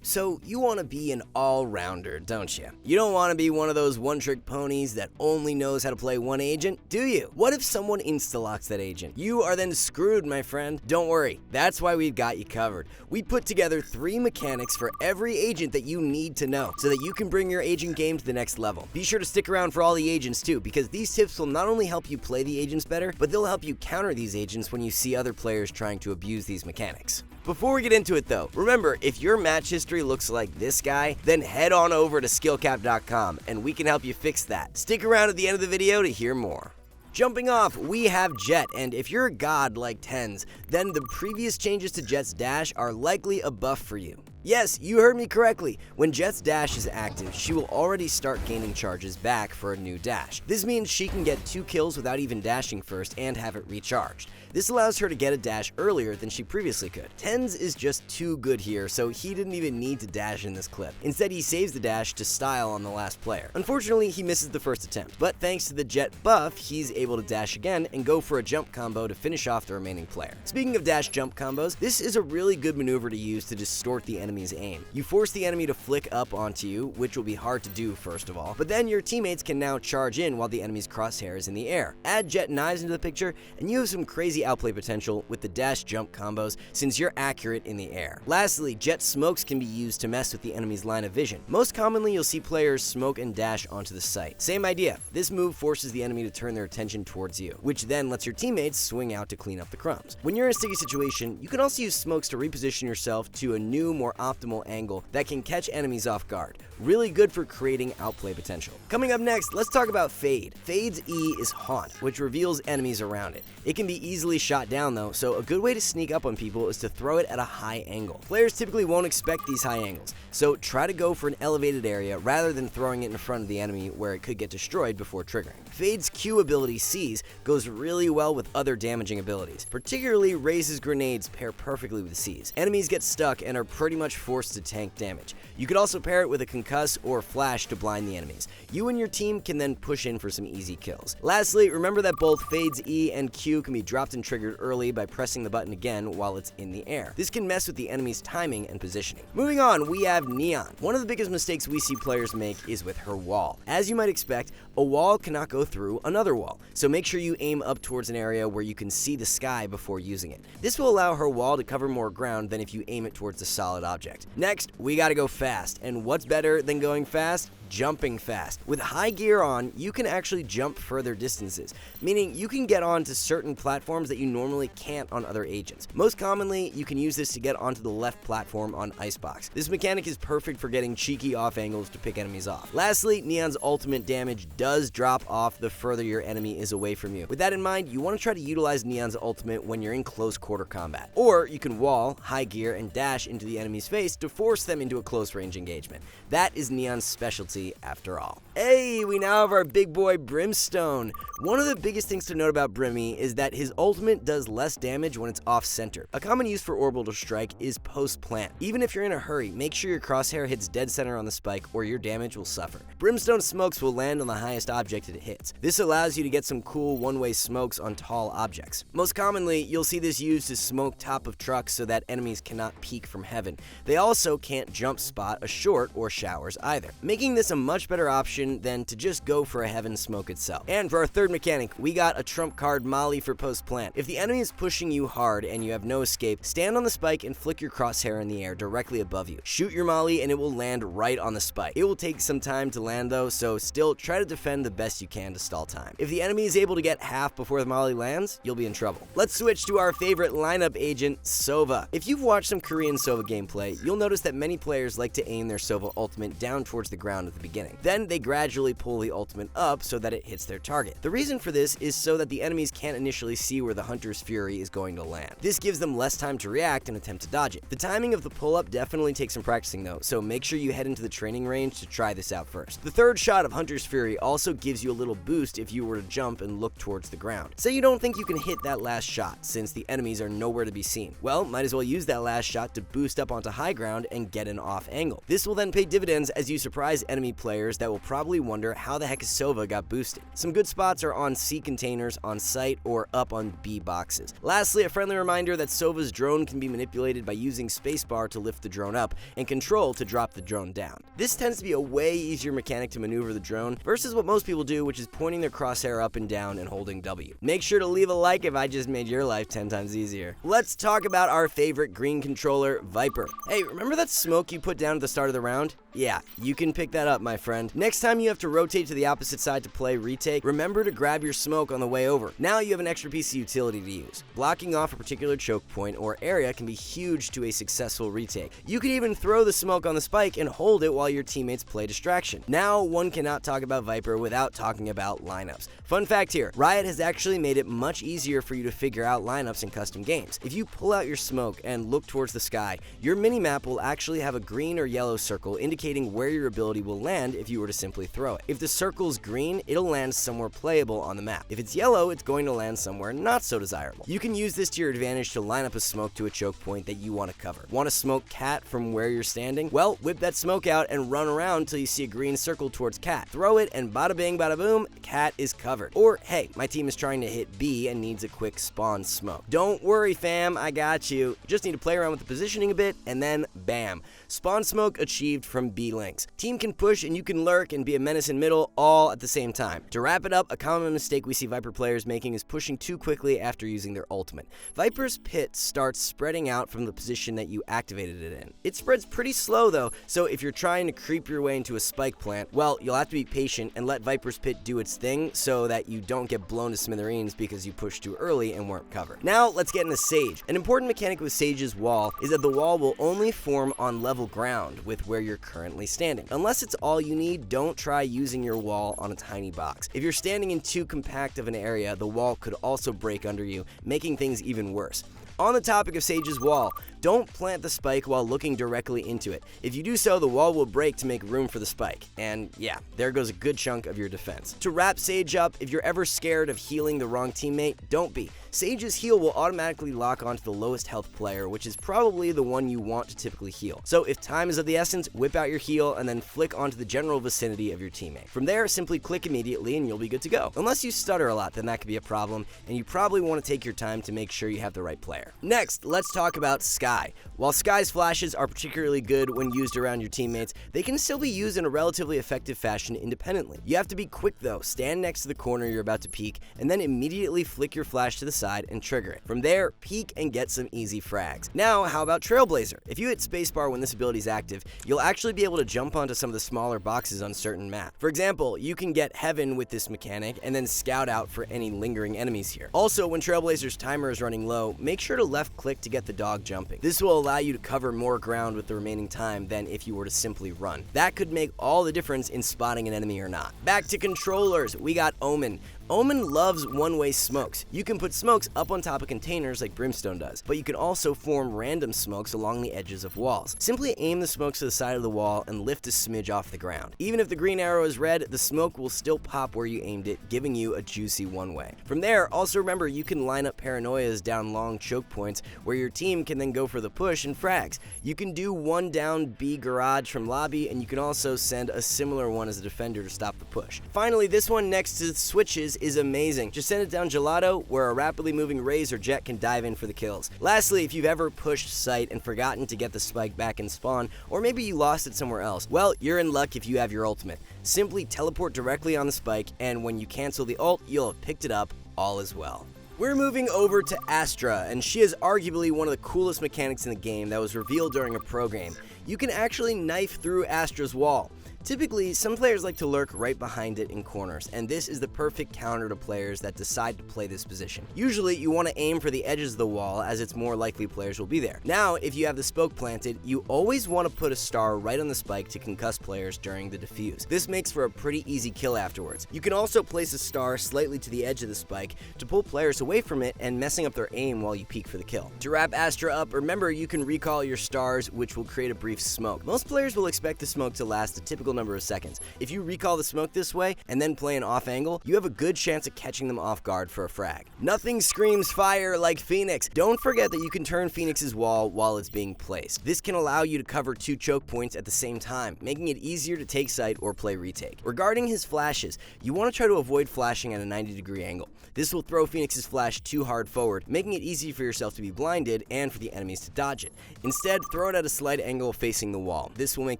So you want to be an all-rounder, don't you? You don't want to be one of those one-trick ponies that only knows how to play one agent, do you? What if someone insta-locks that agent? You are then screwed, my friend. Don't worry, that's why we've got you covered. We put together 3 mechanics for every agent that you need to know, so that you can bring your agent game to the next level. Be sure to stick around for all the agents too, because these tips will not only help you play the agents better, but they'll help you counter these agents when you see other players trying to abuse these mechanics. Before we get into it though, remember, if your match history looks like this guy, then head on over to SkillCapped.com and we can help you fix that. Stick around at the end of the video to hear more. Jumping off, we have Jett, and if you're a god like TenZ, then the previous changes to Jett's dash are likely a buff for you. Yes, you heard me correctly. When Jett's dash is active, she will already start gaining charges back for a new dash. This means she can get 2 kills without even dashing first and have it recharged. This allows her to get a dash earlier than she previously could. TenZ is just too good here, so he didn't even need to dash in this clip. Instead, he saves the dash to style on the last player. Unfortunately, he misses the first attempt, but thanks to the Jett buff, he's able to dash again and go for a jump combo to finish off the remaining player. Speaking of dash jump combos, this is a really good maneuver to use to distort the enemy's aim. You force the enemy to flick up onto you, which will be hard to do first of all, but then your teammates can now charge in while the enemy's crosshair is in the air. Add Jett knives into the picture, and you have some crazy outplay potential with the dash jump combos since you're accurate in the air. Lastly, Jett smokes can be used to mess with the enemy's line of vision. Most commonly, you'll see players smoke and dash onto the site. Same idea. This move forces the enemy to turn their attention towards you, which then lets your teammates swing out to clean up the crumbs. When you're in a sticky situation, you can also use smokes to reposition yourself to a new, more optimal angle that can catch enemies off guard. Really good for creating outplay potential. Coming up next, let's talk about Fade. Fade's E is Haunt, which reveals enemies around it. It can be easily shot down though, so a good way to sneak up on people is to throw it at a high angle. Players typically won't expect these high angles, so try to go for an elevated area rather than throwing it in front of the enemy where it could get destroyed before triggering. Fade's Q ability Seize goes really well with other damaging abilities. Particularly Raze's grenades pair perfectly with Seize. Enemies get stuck and are pretty much forced to tank damage. You could also pair it with a concuss or flash to blind the enemies. You and your team can then push in for some easy kills. Lastly, remember that both Fade's E and Q can be dropped and triggered early by pressing the button again while it's in the air. This can mess with the enemy's timing and positioning. Moving on, we have Neon. One of the biggest mistakes we see players make is with her wall. As you might expect, a wall cannot go through another wall, so make sure you aim up towards an area where you can see the sky before using it. This will allow her wall to cover more ground than if you aim it towards a solid object. Next, we gotta go fast, and what's better than going fast? Jumping fast. With high gear on, you can actually jump further distances, meaning you can get onto certain platforms that you normally can't on other agents. Most commonly, you can use this to get onto the left platform on Icebox. This mechanic is perfect for getting cheeky off angles to pick enemies off. Lastly, Neon's ultimate damage does drop off the further your enemy is away from you. With that in mind, you want to try to utilize Neon's ultimate when you're in close quarter combat. Or you can wall, high gear, and dash into the enemy's face to force them into a close range engagement. That is Neon's specialty after all. Hey, we now have our big boy Brimstone. One of the biggest things to note about Brimmy is that his ultimate does less damage when it's off-center. A common use for orbital strike is post-plant. Even if you're in a hurry, make sure your crosshair hits dead center on the spike or your damage will suffer. Brimstone smokes will land on the highest object it hits. This allows you to get some cool one-way smokes on tall objects. Most commonly, you'll see this used to smoke top of trucks so that enemies cannot peek from heaven. They also can't jump spot a short or showers either, making this a much better option than to just go for a heaven smoke itself. And for our third mechanic, we got a trump card Molly for post-plant. If the enemy is pushing you hard and you have no escape, stand on the spike and flick your crosshair in the air directly above you. Shoot your Molly and it will land right on the spike. It will take some time to land though, so still try to defend the best you can to stall time. If the enemy is able to get half before the Molly lands, you'll be in trouble. Let's switch to our favorite lineup agent, Sova. If you've watched some Korean Sova gameplay, you'll notice that many players like to aim their Sova ultimate down towards the ground at the beginning. Then they gradually pull the ultimate up so that it hits their target. The reason for this is so that the enemies can't initially see where the Hunter's Fury is going to land. This gives them less time to react and attempt to dodge it. The timing of the pull-up definitely takes some practicing though, so make sure you head into the training range to try this out first. The third shot of Hunter's Fury also gives you a little boost if you were to jump and look towards the ground. Say you don't think you can hit that last shot since the enemies are nowhere to be seen. Well, might as well use that last shot to boost up onto high ground and get an off angle. This will then pay dividends as you surprise enemies enemy players that will probably wonder how the heck Sova got boosted. Some good spots are on C containers, on site, or up on B boxes. Lastly, a friendly reminder that Sova's drone can be manipulated by using spacebar to lift the drone up and control to drop the drone down. This tends to be a way easier mechanic to maneuver the drone versus what most people do, which is pointing their crosshair up and down and holding W. Make sure to leave a like if I just made your life 10 times easier. Let's talk about our favorite green controller, Viper. Hey, remember that smoke you put down at the start of the round? Yeah, you can pick that up, my friend. Next time you have to rotate to the opposite side to play retake, remember to grab your smoke on the way over. Now you have an extra piece of utility to use. Blocking off a particular choke point or area can be huge to a successful retake. You can even throw the smoke on the spike and hold it while your teammates play distraction. Now, one cannot talk about Viper without talking about lineups. Fun fact here, Riot has actually made it much easier for you to figure out lineups in custom games. If you pull out your smoke and look towards the sky, your minimap will actually have a green or yellow circle indicating where your ability will land if you were to simply throw it. If the circle's green, it'll land somewhere playable on the map. If it's yellow, it's going to land somewhere not so desirable. You can use this to your advantage to line up a smoke to a choke point that you want to cover. Want to smoke cat from where you're standing? Well, whip that smoke out and run around until you see a green circle towards cat. Throw it and bada bing bada boom, cat is covered. Or hey, my team is trying to hit B and needs a quick spawn smoke. Don't worry fam, I got you. You just need to play around with the positioning a bit and then bam. Spawn smoke achieved from B links. Team can push and you can lurk and be a menace in middle all at the same time. To wrap it up, a common mistake we see Viper players making is pushing too quickly after using their ultimate. Viper's pit starts spreading out from the position that you activated it in. It spreads pretty slow though, so if you're trying to creep your way into a spike plant, well, you'll have to be patient and let Viper's pit do its thing so that you don't get blown to smithereens because you pushed too early and weren't covered. Now, let's get into Sage. An important mechanic with Sage's wall is that the wall will only form on level ground with where you're currently standing. Unless it's all you need, don't try using your wall on a tiny box. If you're standing in too compact of an area, the wall could also break under you, making things even worse. On the topic of Sage's wall, don't plant the spike while looking directly into it. If you do so, the wall will break to make room for the spike. And yeah, there goes a good chunk of your defense. To wrap Sage up, if you're ever scared of healing the wrong teammate, don't be. Sage's heal will automatically lock onto the lowest health player, which is probably the one you want to typically heal. So if time is of the essence, whip out your heal and then flick onto the general vicinity of your teammate. From there, simply click immediately and you'll be good to go. Unless you stutter a lot, then that could be a problem, and you probably want to take your time to make sure you have the right player. Next, let's talk about Skye. While Skye's flashes are particularly good when used around your teammates, they can still be used in a relatively effective fashion independently. You have to be quick though. Stand next to the corner you're about to peek, and then immediately flick your flash to the side and trigger it. From there, peek and get some easy frags. Now, how about Trailblazer? If you hit spacebar when this ability is active, you'll actually be able to jump onto some of the smaller boxes on certain maps. For example, you can get Heaven with this mechanic and then scout out for any lingering enemies here. Also, when Trailblazer's timer is running low, make sure to left click to get the dog jumping. This will allow you to cover more ground with the remaining time than if you were to simply run. That could make all the difference in spotting an enemy or not. Back to controllers, we got Omen. Omen loves one-way smokes. You can put smokes up on top of containers like Brimstone does, but you can also form random smokes along the edges of walls. Simply aim the smokes to the side of the wall and lift a smidge off the ground. Even if the green arrow is red, the smoke will still pop where you aimed it, giving you a juicy one-way. From there, also remember you can line up paranoias down long choke points where your team can then go for the push and frags. You can do one down B garage from lobby, and you can also send a similar one as a defender to stop the push. Finally, this one next to the switches is amazing. Just send it down gelato where a rapidly moving Raze or Jet can dive in for the kills. Lastly, if you've ever pushed site and forgotten to get the spike back in spawn, or maybe you lost it somewhere else, well, you're in luck if you have your ultimate. Simply teleport directly on the spike, and when you cancel the ult, you'll have picked it up, all is well. We're moving over to Astra, and she is arguably one of the coolest mechanics in the game that was revealed during a pro game. You can actually knife through Astra's wall. Typically, some players like to lurk right behind it in corners, and this is the perfect counter to players that decide to play this position. Usually, you want to aim for the edges of the wall as it's more likely players will be there. Now, if you have the spoke planted, you always want to put a star right on the spike to concuss players during the defuse. This makes for a pretty easy kill afterwards. You can also place a star slightly to the edge of the spike to pull players away from it and messing up their aim while you peek for the kill. To wrap Astra up, remember you can recall your stars, which will create a brief smoke. Most players will expect the smoke to last a typical number of seconds. If you recall the smoke this way and then play an off angle, you have a good chance of catching them off guard for a frag. Nothing screams fire like Phoenix. Don't forget that you can turn Phoenix's wall while it's being placed. This can allow you to cover 2 choke points at the same time, making it easier to take site or play retake. Regarding his flashes, you want to try to avoid flashing at a 90-degree angle. This will throw Phoenix's flash too hard forward, making it easy for yourself to be blinded and for the enemies to dodge it. Instead, throw it at a slight angle facing the wall. This will make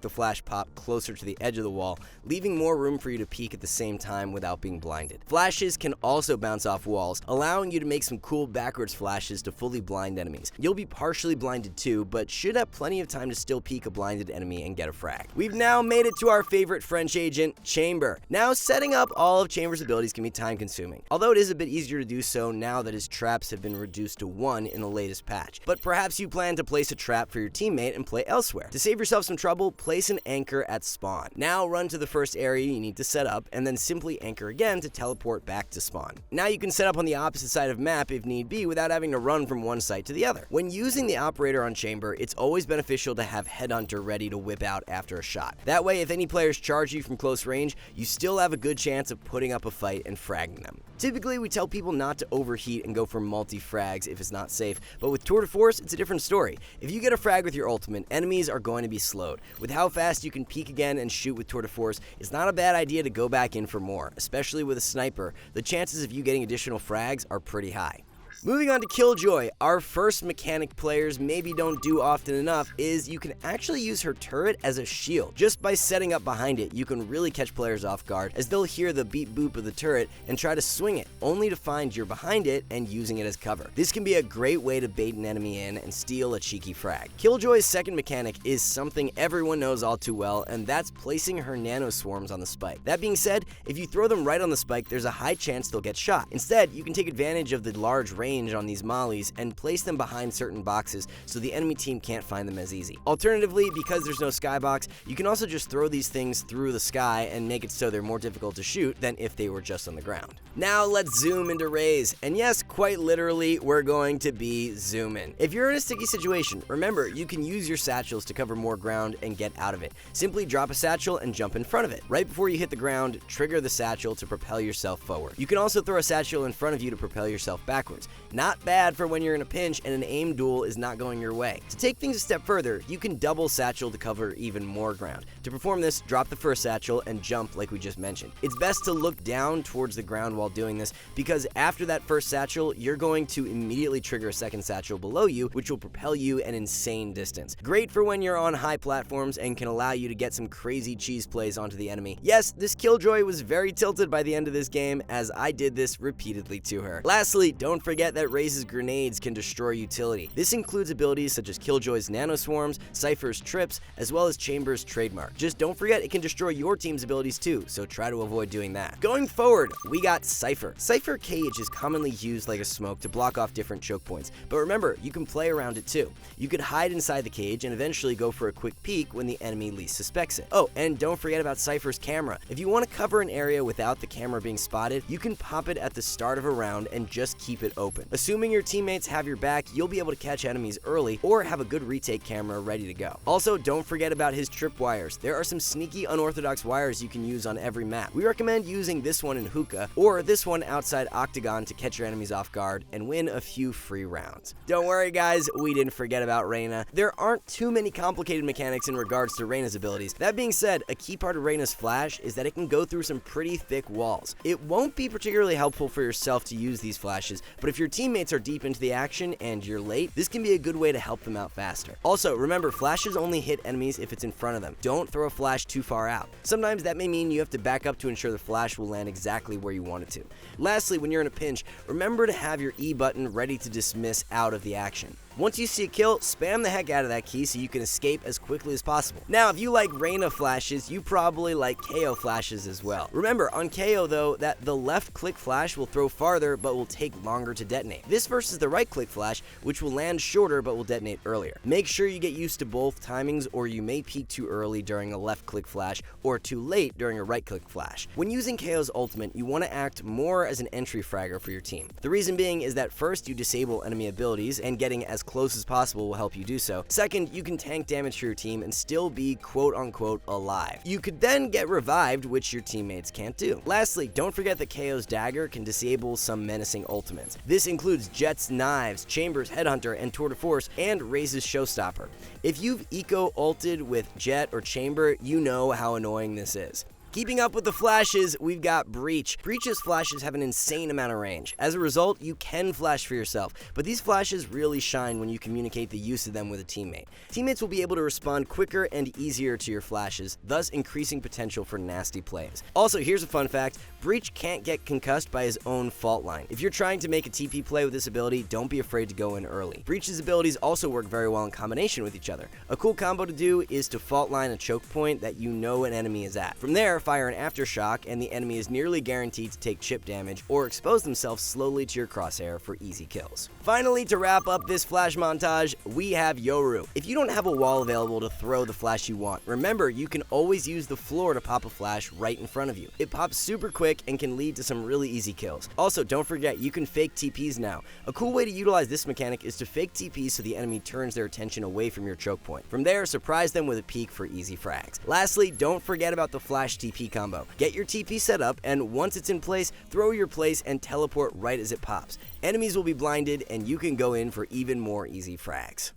the flash pop closer to the edge of the wall, leaving more room for you to peek at the same time without being blinded. Flashes can also bounce off walls, allowing you to make some cool backwards flashes to fully blind enemies. You'll be partially blinded too, but should have plenty of time to still peek a blinded enemy and get a frag. We've now made it to our favorite French agent, Chamber. Now, setting up all of Chamber's abilities can be time consuming, although it is a bit easier to do so now that his traps have been reduced to 1 in the latest patch. But perhaps you plan to place a trap for your teammate and play elsewhere. To save yourself some trouble, place an anchor at spawn. Now run to the first area you need to set up, and then simply anchor again to teleport back to spawn. Now you can set up on the opposite side of map if need be without having to run from one site to the other. When using the operator on Chamber, it's always beneficial to have Headhunter ready to whip out after a shot. That way, if any players charge you from close range, you still have a good chance of putting up a fight and fragging them. Typically, we tell people not to overheat and go for multi-frags if it's not safe, but with Tour de Force, it's a different story. If you get a frag with your ultimate, enemies are going to be slowed. With how fast you can peek again and shoot with Tour de Force, it's not a bad idea to go back in for more. Especially with a sniper, the chances of you getting additional frags are pretty high. Moving on to Killjoy, our first mechanic players maybe don't do often enough is you can actually use her turret as a shield. Just by setting up behind it, you can really catch players off guard as they'll hear the beep boop of the turret and try to swing it, only to find you're behind it and using it as cover. This can be a great way to bait an enemy in and steal a cheeky frag. Killjoy's second mechanic is something everyone knows all too well, and that's placing her nano swarms on the spike. That being said, if you throw them right on the spike, there's a high chance they'll get shot. Instead, you can take advantage of the large range on these mollies and place them behind certain boxes so the enemy team can't find them as easy. Alternatively, because there's no skybox, you can also just throw these things through the sky and make it so they're more difficult to shoot than if they were just on the ground. Now let's zoom into Raze, and yes, quite literally, we're going to be zooming. If you're in a sticky situation, remember, you can use your satchels to cover more ground and get out of it. Simply drop a satchel and jump in front of it. Right before you hit the ground, trigger the satchel to propel yourself forward. You can also throw a satchel in front of you to propel yourself backwards. Not bad for when you're in a pinch and an aim duel is not going your way. To take things a step further, you can double satchel to cover even more ground. To perform this, drop the first satchel and jump like we just mentioned. It's best to look down towards the ground while doing this because after that first satchel, you're going to immediately trigger a second satchel below you, which will propel you an insane distance. Great for when you're on high platforms and can allow you to get some crazy cheese plays onto the enemy. Yes, this Killjoy was very tilted by the end of this game as I did this repeatedly to her. Lastly, don't forget that Raze's grenades can destroy utility. This includes abilities such as Killjoy's nano swarms, Cypher's trips, as well as Chamber's trademark. Just don't forget it can destroy your team's abilities too, so try to avoid doing that. Going forward, we got Cypher. Cypher Cage is commonly used like a smoke to block off different choke points, but remember, you can play around it too. You could hide inside the cage and eventually go for a quick peek when the enemy least suspects it. Oh, and don't forget about Cypher's camera. If you want to cover an area without the camera being spotted, you can pop it at the start of a round and just keep it open. Assuming your teammates have your back, you'll be able to catch enemies early or have a good retake camera ready to go. Also, don't forget about his tripwires. There are some sneaky unorthodox wires you can use on every map. We recommend using this one in Hookah or this one outside Octagon to catch your enemies off guard and win a few free rounds. Don't worry guys, we didn't forget about Reyna. There aren't too many complicated mechanics in regards to Reyna's abilities. That being said, a key part of Reyna's flash is that it can go through some pretty thick walls. It won't be particularly helpful for yourself to use these flashes, but if your teammates are deep into the action and you're late, this can be a good way to help them out faster. Also, remember, flashes only hit enemies if it's in front of them. Don't throw a flash too far out. Sometimes that may mean you have to back up to ensure the flash will land exactly where you want it to. Lastly, when you're in a pinch, remember to have your E button ready to dismiss out of the action. Once you see a kill, spam the heck out of that key so you can escape as quickly as possible. Now, if you like Reyna flashes, you probably like KO flashes as well. Remember, on KO though, that the left click flash will throw farther but will take longer to detonate. This versus the right click flash, which will land shorter but will detonate earlier. Make sure you get used to both timings or you may peak too early during a left click flash or too late during a right click flash. When using KO's ultimate, you want to act more as an entry fragger for your team. The reason being is that first you disable enemy abilities and getting as close as possible will help you do so. Second, you can tank damage for your team and still be quote-unquote alive. You could then get revived, which your teammates can't do. Lastly, don't forget that KO's dagger can disable some menacing ultimates. This includes Jett's knives, Chamber's headhunter and tour de force, and Raze's showstopper. If you've eco-ulted with Jett or Chamber, you know how annoying this is. Keeping up with the flashes, we've got Breach. Breach's flashes have an insane amount of range. As a result, you can flash for yourself, but these flashes really shine when you communicate the use of them with a teammate. Teammates will be able to respond quicker and easier to your flashes, thus increasing potential for nasty plays. Also, here's a fun fact. Breach can't get concussed by his own fault line. If you're trying to make a TP play with this ability, don't be afraid to go in early. Breach's abilities also work very well in combination with each other. A cool combo to do is to fault line a choke point that you know an enemy is at. From there, fire an aftershock and the enemy is nearly guaranteed to take chip damage or expose themselves slowly to your crosshair for easy kills. Finally, to wrap up this flash montage, we have Yoru. If you don't have a wall available to throw the flash you want, remember you can always use the floor to pop a flash right in front of you. It pops super quick and can lead to some really easy kills. Also, don't forget you can fake TPs now. A cool way to utilize this mechanic is to fake TPs so the enemy turns their attention away from your choke point. From there, surprise them with a peek for easy frags. Lastly, don't forget about the flash TP combo. Get your TP set up, and once it's in place, throw your place and teleport right as it pops. Enemies will be blinded, and you can go in for even more easy frags.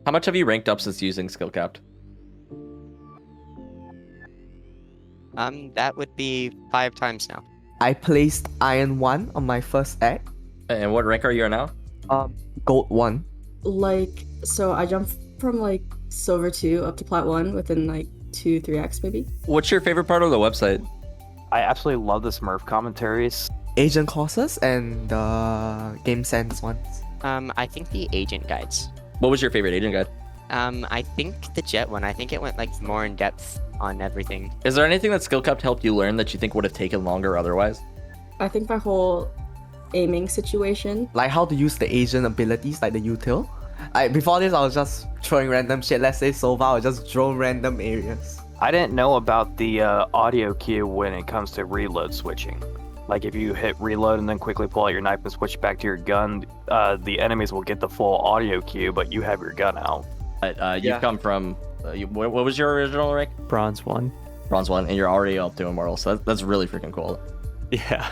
How much have you ranked up since using SkillCapped? That would be 5 times now. I placed Iron 1 on my first act. And what rank are you now? Gold 1. So I jumped from Silver 2 up to Plat 1 within 2-3x maybe. What's your favorite part of the website? I absolutely love the Smurf commentaries. Agent courses and the game sense ones. I think the agent guides. What was your favorite agent guide? I think the Jett one. I think it went more in depth on everything. Is there anything that SkillCapped helped you learn that you think would have taken longer otherwise? I think my whole aiming situation. Like how to use the agent abilities, like the util. Before this, I was just throwing random shit. Let's say Sova, I would just drone random areas. I didn't know about the audio cue when it comes to reload switching. Like if you hit reload and then quickly pull out your knife and switch back to your gun, the enemies will get the full audio cue, but you have your gun out. You've come from, what was your original rank? Bronze 1. Bronze 1, and you're already up to Immortal, so that's really freaking cool. Yeah.